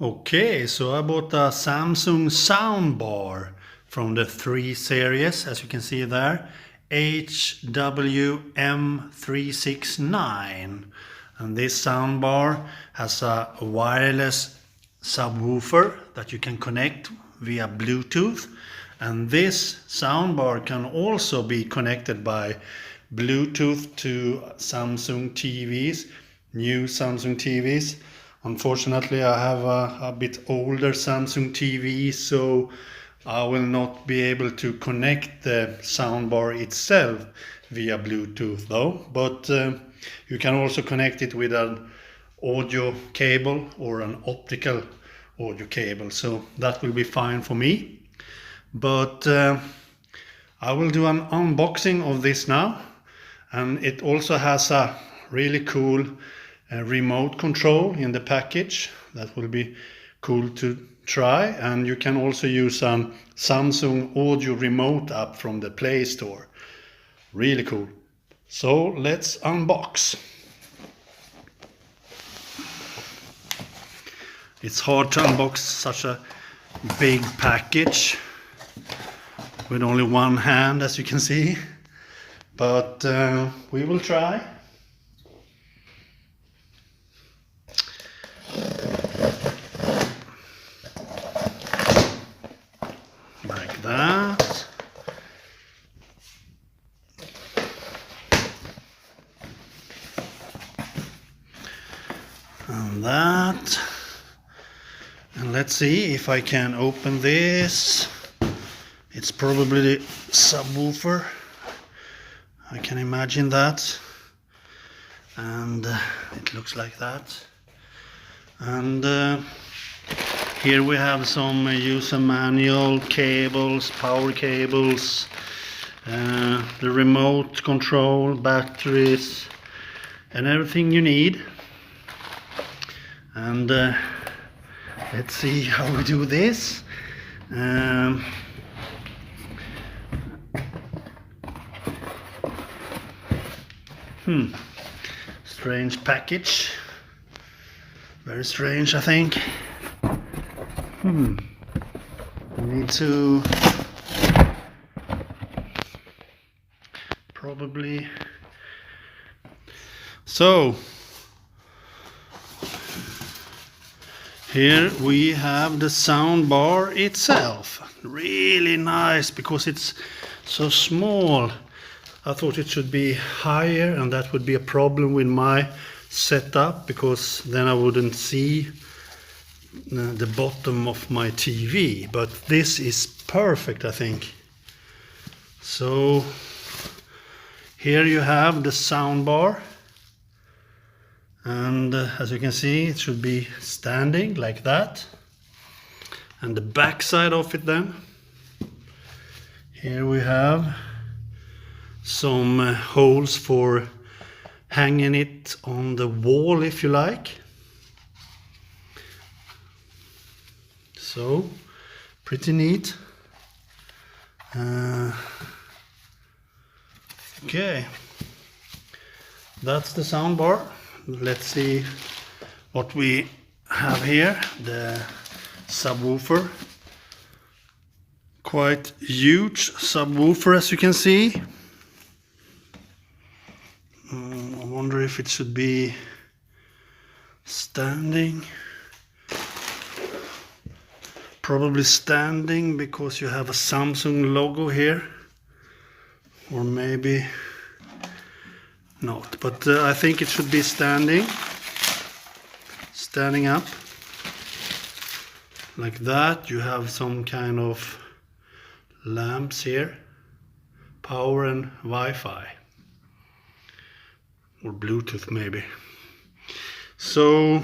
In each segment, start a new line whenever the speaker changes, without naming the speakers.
Okay, so I bought a Samsung soundbar from the 3 series, as you can see there, HW-M369. And this soundbar has a wireless subwoofer that you can connect via Bluetooth. And this soundbar can also be connected by Bluetooth to Samsung TVs, new Samsung TVs. Unfortunately, I have a bit older Samsung TV, so I will not be able to connect the soundbar itself via Bluetooth though. But you can also connect it with an audio cable or an optical audio cable, so that will be fine for me. But I will do an unboxing of this now, and it also has a really cool remote control in the package. That will be cool to try, and you can also use a Samsung audio remote app from the Play Store. Really cool. So let's unbox. It's hard to unbox such a big package with only one hand, as you can see, but we will try. Like that. And that. And let's see if I can open this. It's probably the subwoofer. I can imagine that. And it looks like that. And here we have some user manual, cables, power cables, the remote control, batteries, and everything you need. And let's see how we do this. Strange package. Very strange, I think. I need to probably. So here we have the soundbar itself. Really nice because it's so small. I thought it should be higher, and that would be a problem with my setup, because then I wouldn't see the bottom of my TV. But this is perfect, I think. So here you have the soundbar, and as you can see, it should be standing like that. And the back side of it, then here we have some holes for hanging it on the wall, if you like. So pretty neat. Okay, that's the soundbar. Let's see what we have here. The subwoofer, quite huge subwoofer, as you can see. I wonder if it should be standing. Probably standing, because you have a Samsung logo here. Or maybe not, but I think it should be standing. Standing up. Like that. You have some kind of lamps here. Power and Wi-Fi. Or Bluetooth maybe. So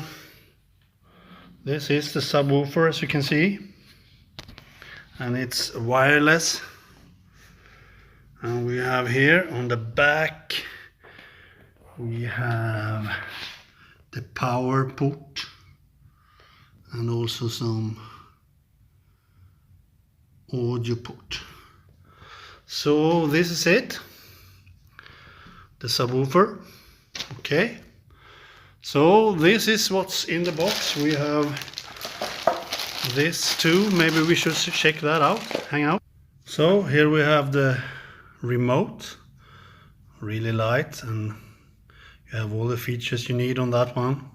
this is the subwoofer, as you can see, and it's wireless. And we have here on the back, we have the power port and also some audio port. So this is it, the subwoofer. Okay, so this is what's in the box. We have this too. Maybe we should check that out. Hang out. So here we have the remote, really light, and you have all the features you need on that one.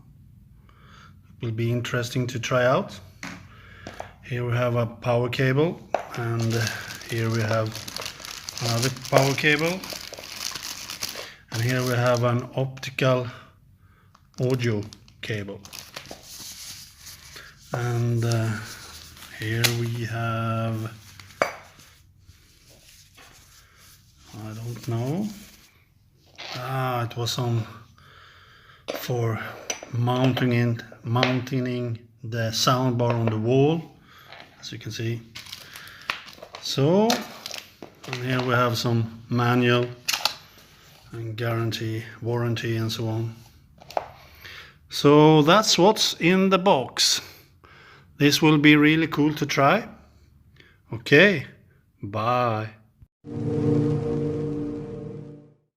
It will be interesting to try out. Here we have a power cable, and here we have another power cable, and here we have an optical audio cable, and here we have, I don't know, it was on for mounting the soundbar on the wall, as you can see. So, and here we have some manual and guarantee, warranty and so on. So that's what's in the box. This will be really cool to try. Okay, bye.